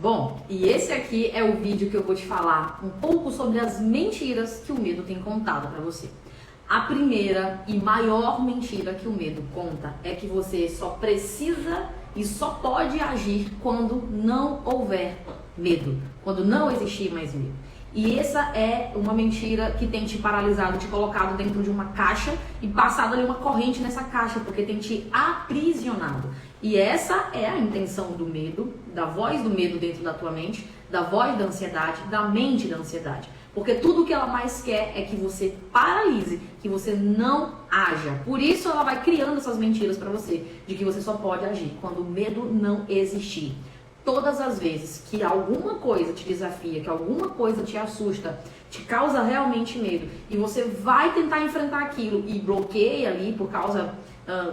Bom, e esse aqui é o vídeo que eu vou te falar um pouco sobre as mentiras que o medo tem contado para você. A primeira e maior mentira que o medo conta é que você só precisa e só pode agir quando não houver medo, quando não existir mais medo. E essa é uma mentira que tem te paralisado, te colocado dentro de uma caixa e passado ali uma corrente nessa caixa, porque tem te aprisionado. E essa é a intenção do medo, da voz do medo dentro da tua mente, da voz da ansiedade, da mente da ansiedade. Porque tudo que ela mais quer é que você paralise, que você não haja. Por isso ela vai criando essas mentiras para você, de que você só pode agir quando o medo não existir. Todas as vezes que alguma coisa te desafia, que alguma coisa te assusta, te causa realmente medo, e você vai tentar enfrentar aquilo e bloqueia ali por causa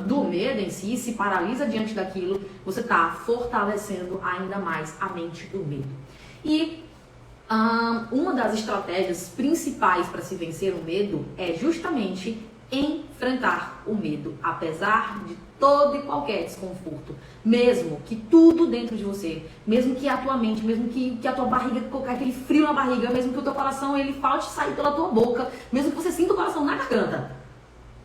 do medo em si, se paralisa diante daquilo, você está fortalecendo ainda mais a mente do medo. E uma das estratégias principais para se vencer o medo é justamente enfrentar o medo, apesar de todo e qualquer desconforto, mesmo que tudo dentro de você, mesmo que a tua mente, mesmo que a tua barriga, aquele frio na barriga, mesmo que o teu coração ele falte sair pela tua boca, mesmo que você sinta o coração na garganta,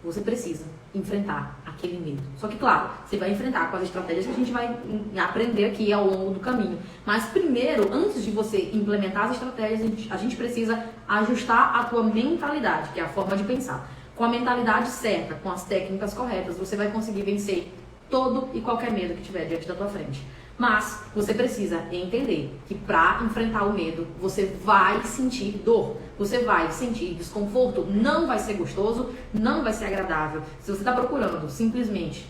você precisa enfrentar aquele medo. Só que, claro, você vai enfrentar com as estratégias que a gente vai aprender aqui ao longo do caminho. Mas primeiro, antes de você implementar as estratégias, a gente precisa ajustar a tua mentalidade, que é a forma de pensar. Com a mentalidade certa, com as técnicas corretas, você vai conseguir vencer todo e qualquer medo que tiver diante da tua frente. Mas você precisa entender que para enfrentar o medo, você vai sentir dor, você vai sentir desconforto, não vai ser gostoso, não vai ser agradável. Se você está procurando simplesmente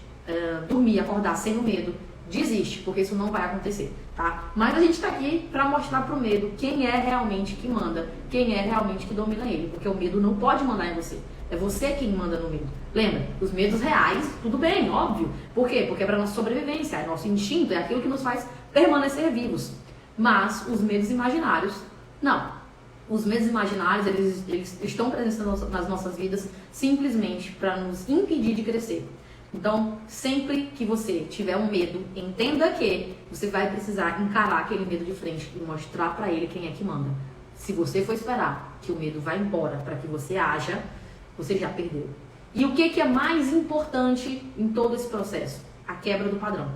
dormir, acordar sem o medo, desiste, porque isso não vai acontecer, tá? Mas a gente está aqui para mostrar pro medo quem é realmente que manda, quem é realmente que domina ele, porque o medo não pode mandar em você. É você quem manda no medo. Lembra? Os medos reais, tudo bem, óbvio. Por quê? Porque é para nossa sobrevivência, é nosso instinto, é aquilo que nos faz permanecer vivos. Mas os medos imaginários, não. Os medos imaginários, eles estão presentes nas nossas vidas simplesmente para nos impedir de crescer. Então, sempre que você tiver um medo, entenda que você vai precisar encarar aquele medo de frente e mostrar para ele quem é que manda. Se você for esperar que o medo vá embora para que você haja, você já perdeu. E o que é mais importante em todo esse processo? A quebra do padrão.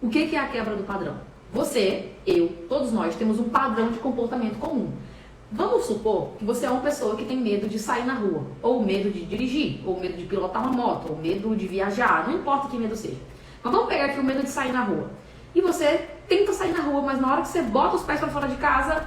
O que é a quebra do padrão? Você, eu, todos nós temos um padrão de comportamento comum. Vamos supor que você é uma pessoa que tem medo de sair na rua, ou medo de dirigir, ou medo de pilotar uma moto, ou medo de viajar, não importa que medo seja. Mas vamos pegar aqui o medo de sair na rua. E você tenta sair na rua, mas na hora que você bota os pés para fora de casa,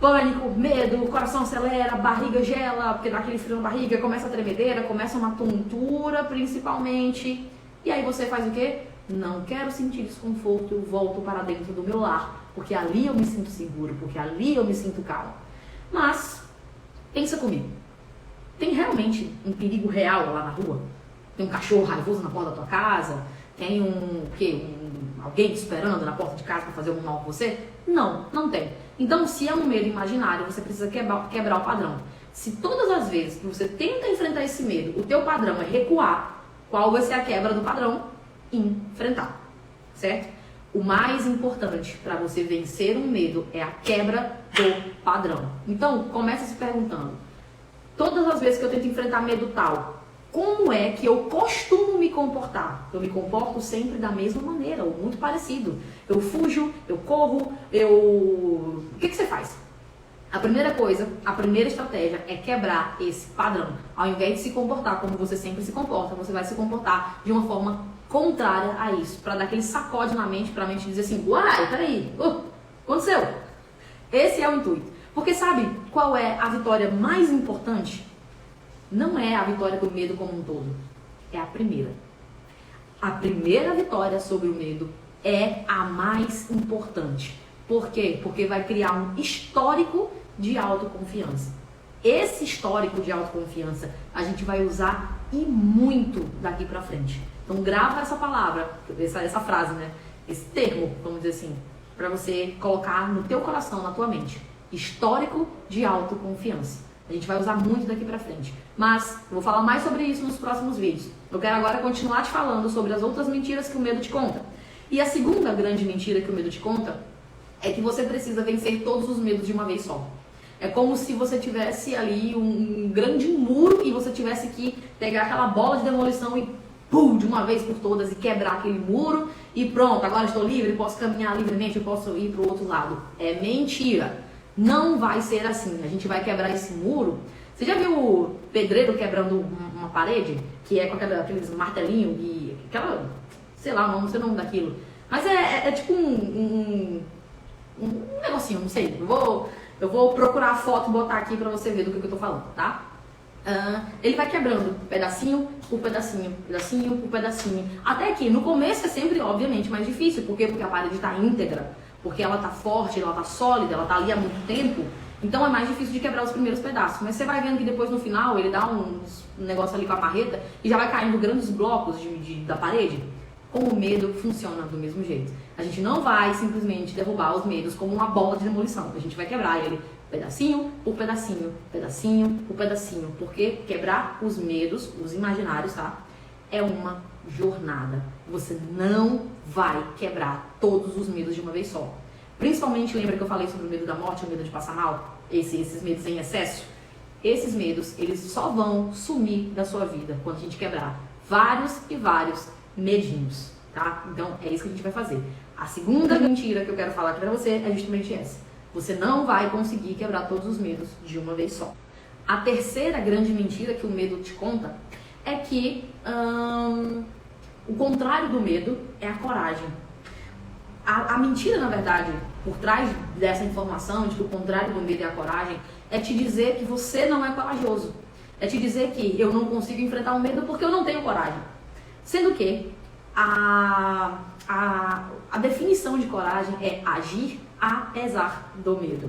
pânico, medo, o coração acelera, a barriga gela, porque dá aquele frio na barriga, começa a tremedeira, começa uma tontura principalmente. E aí você faz o quê? Não quero sentir desconforto, eu volto para dentro do meu lar, porque ali eu me sinto seguro, porque ali eu me sinto calmo. Mas, pensa comigo, tem realmente um perigo real lá na rua? Tem um cachorro raivoso na porta da tua casa? Tem alguém te esperando na porta de casa para fazer um mal com você? Não, não tem. Então, se é um medo imaginário, você precisa quebrar o padrão. Se todas as vezes que você tenta enfrentar esse medo, o teu padrão é recuar, qual vai ser a quebra do padrão? Enfrentar, certo? O mais importante para você vencer um medo é a quebra do padrão. Então, começa se perguntando, todas as vezes que eu tento enfrentar medo tal, como é que eu costumo me comportar? Eu me comporto sempre da mesma maneira, ou muito parecido. Eu fujo, eu corro, O que você faz? A primeira coisa, a primeira estratégia é quebrar esse padrão. Ao invés de se comportar como você sempre se comporta, você vai se comportar de uma forma contrária a isso, para dar aquele sacode na mente, para a mente dizer assim, uai, peraí, aconteceu. Esse é o intuito. Porque sabe qual é a vitória mais importante? Não é a vitória do medo como um todo, é a primeira. A primeira vitória sobre o medo é a mais importante. Por quê? Porque vai criar um histórico de autoconfiança. Esse histórico de autoconfiança a gente vai usar e muito daqui pra frente. Então grava essa palavra, essa frase, né? Esse termo, vamos dizer assim, para você colocar no teu coração, na tua mente. Histórico de autoconfiança. A gente vai usar muito daqui pra frente. Mas eu vou falar mais sobre isso nos próximos vídeos. Eu quero agora continuar te falando sobre as outras mentiras que o medo te conta. E a segunda grande mentira que o medo te conta é que você precisa vencer todos os medos de uma vez só. É como se você tivesse ali um grande muro e você tivesse que pegar aquela bola de demolição e pum, de uma vez por todas e quebrar aquele muro e pronto, agora estou livre, posso caminhar livremente, eu posso ir para o outro lado. É mentira. Não vai ser assim. A gente vai quebrar esse muro. Você já viu o pedreiro quebrando uma parede? Que é com aqueles martelinhos e aquela, sei lá, não sei o nome daquilo. Mas é tipo um negocinho, não sei. Eu vou procurar a foto e botar aqui pra você ver do que eu tô falando, tá? Ele vai quebrando pedacinho por pedacinho, pedacinho por pedacinho. Até que no começo é sempre, obviamente, mais difícil. Por quê? Porque a parede tá íntegra. Porque ela tá forte, ela tá sólida, ela tá ali há muito tempo. Então é mais difícil de quebrar os primeiros pedaços. Mas você vai vendo que depois no final ele dá um negócio ali com a marreta e já vai caindo grandes blocos da parede. Com o medo funciona do mesmo jeito. A gente não vai simplesmente derrubar os medos como uma bola de demolição. A gente vai quebrar ele pedacinho por pedacinho, pedacinho por pedacinho. Porque quebrar os medos, os imaginários, tá? É uma jornada. Você não vai quebrar todos os medos de uma vez só. Principalmente, lembra que eu falei sobre o medo da morte, o medo de passar mal? Esses medos em excesso? Esses medos, eles só vão sumir da sua vida quando a gente quebrar vários e vários medinhos, tá? Então, é isso que a gente vai fazer. A segunda mentira que eu quero falar aqui pra você é justamente essa. Você não vai conseguir quebrar todos os medos de uma vez só. A terceira grande mentira que o medo te conta é que o contrário do medo é a coragem. A mentira, na verdade, por trás dessa informação de que o contrário do medo é a coragem, é te dizer que você não é corajoso. É te dizer que eu não consigo enfrentar o medo porque eu não tenho coragem. Sendo que a definição de coragem é agir apesar do medo.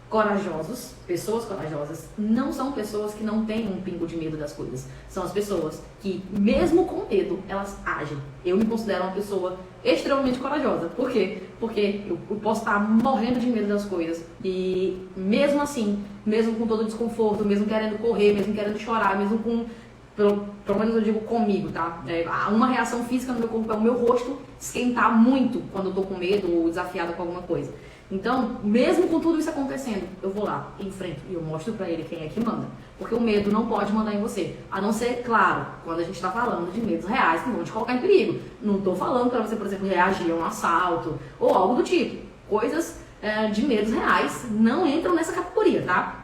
Corajosos, pessoas corajosas, não são pessoas que não têm um pingo de medo das coisas. São as pessoas que, mesmo com medo, elas agem. Eu me considero uma pessoa extremamente corajosa. Por quê? Porque eu posso estar morrendo de medo das coisas. E mesmo assim, mesmo com todo o desconforto, mesmo querendo correr, mesmo querendo chorar, mesmo com... Pelo menos eu digo comigo, tá? Uma reação física no meu corpo é o meu rosto esquentar muito quando eu tô com medo ou desafiada com alguma coisa. Então, mesmo com tudo isso acontecendo, eu vou lá, enfrento e eu mostro pra ele quem é que manda. Porque o medo não pode mandar em você. A não ser, claro, quando a gente tá falando de medos reais que vão te colocar em perigo. Não tô falando pra você, por exemplo, reagir a um assalto ou algo do tipo. Coisas de medos reais não entram nessa categoria, tá?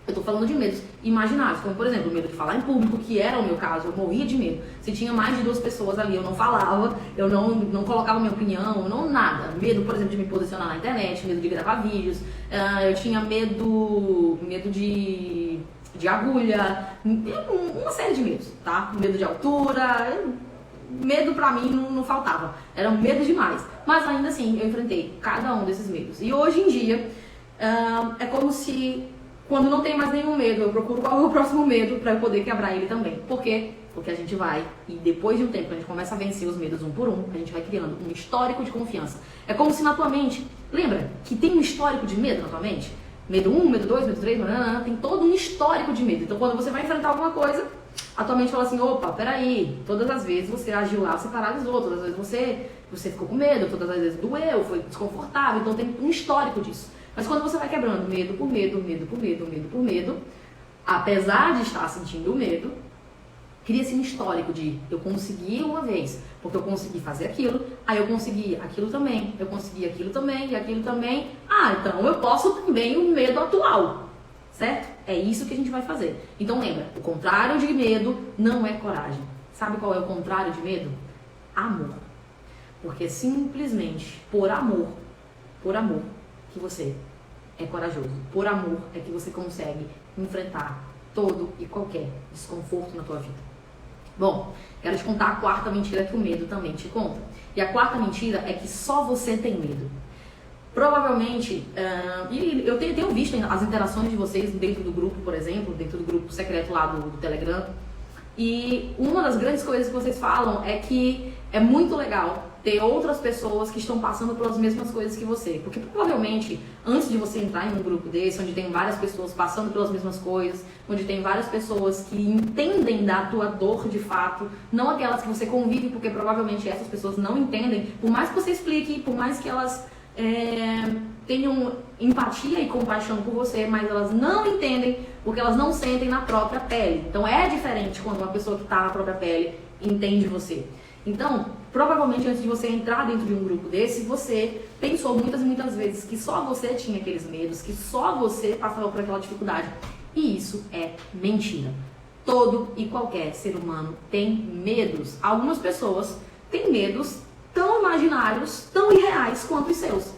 Eu tô falando de medos imaginários, como por exemplo, o medo de falar em público, que era o meu caso, eu morria de medo. Se tinha mais de 2 pessoas ali, eu não falava, eu não colocava minha opinião, não nada. Medo, por exemplo, de me posicionar na internet, medo de gravar vídeos, eu tinha medo de agulha, uma série de medos, tá? Medo de altura, medo pra mim não faltava, era medo demais. Mas ainda assim, eu enfrentei cada um desses medos. E hoje em dia, é como se... Quando não tem mais nenhum medo, eu procuro qual é o próximo medo para eu poder quebrar ele também. Por quê? Porque a gente vai, e depois de um tempo, a gente começa a vencer os medos um por um, a gente vai criando um histórico de confiança. É como se na tua mente, lembra que tem um histórico de medo na tua mente? Medo 1, medo 2, medo 3, tem todo um histórico de medo. Então quando você vai enfrentar alguma coisa, a tua mente fala assim, opa, peraí, todas as vezes você agiu lá, você paralisou, todas as vezes você ficou com medo, todas as vezes doeu, foi desconfortável, então tem um histórico disso. Mas quando você vai quebrando medo por medo, medo por medo, medo por medo, apesar de estar sentindo medo, cria-se um histórico de eu consegui uma vez, porque eu consegui fazer aquilo, aí eu consegui aquilo também, eu consegui aquilo também e aquilo também, então eu posso também o medo atual, certo? É isso que a gente vai fazer. Então lembra, o contrário de medo não é coragem. Sabe qual é o contrário de medo? Amor. Porque simplesmente por amor que você é corajoso. Por amor é que você consegue enfrentar todo e qualquer desconforto na tua vida. Bom, quero te contar a quarta mentira que o medo também te conta. E a quarta mentira é que só você tem medo. Provavelmente, e eu tenho visto as interações de vocês dentro do grupo, por exemplo, dentro do grupo secreto lá do Telegram. E uma das grandes coisas que vocês falam é que é muito legal ter outras pessoas que estão passando pelas mesmas coisas que você. Porque provavelmente, antes de você entrar em um grupo desse, onde tem várias pessoas passando pelas mesmas coisas, onde tem várias pessoas que entendem da tua dor de fato, não aquelas que você convive, porque provavelmente essas pessoas não entendem, por mais que você explique, por mais que elas tenham empatia e compaixão por você, mas elas não entendem porque elas não sentem na própria pele. Então é diferente quando uma pessoa que está na própria pele entende você. Então, provavelmente antes de você entrar dentro de um grupo desse, você pensou muitas e muitas vezes que só você tinha aqueles medos, que só você passava por aquela dificuldade. E isso é mentira. Todo e qualquer ser humano tem medos. Algumas pessoas têm medos tão imaginários, tão irreais quanto os seus.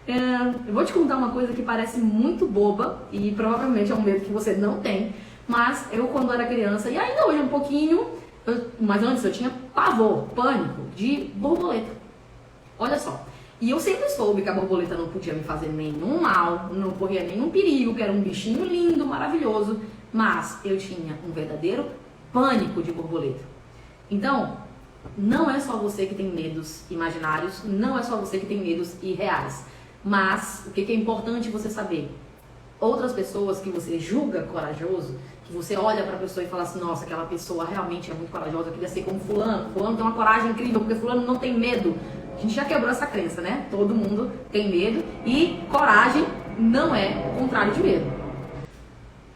Eu vou te contar uma coisa que parece muito boba e provavelmente é um medo que você não tem, mas eu quando era criança, e ainda hoje um pouquinho, mas antes eu tinha pavor, pânico de borboleta. Olha só. E eu sempre soube que a borboleta não podia me fazer nenhum mal, não corria nenhum perigo, que era um bichinho lindo, maravilhoso, mas eu tinha um verdadeiro pânico de borboleta. Então, não é só você que tem medos imaginários, não é só você que tem medos irreais. Mas o que é importante você saber? Outras pessoas que você julga corajoso, que você olha para a pessoa e fala assim, nossa, aquela pessoa realmente é muito corajosa, eu queria ser como fulano, fulano tem uma coragem incrível, porque fulano não tem medo. A gente já quebrou essa crença, né? Todo mundo tem medo e coragem não é o contrário de medo.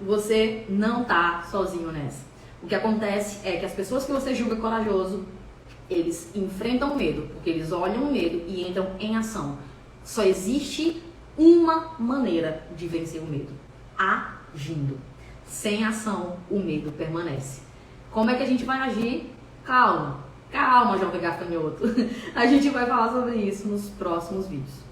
Você não tá sozinho nessa. O que acontece é que as pessoas que você julga corajoso, eles enfrentam o medo, porque eles olham o medo e entram em ação. Só existe uma maneira de vencer o medo: agindo. Sem ação, o medo permanece. Como é que a gente vai agir? Calma, calma, jovem gafanhoto. A gente vai falar sobre isso nos próximos vídeos.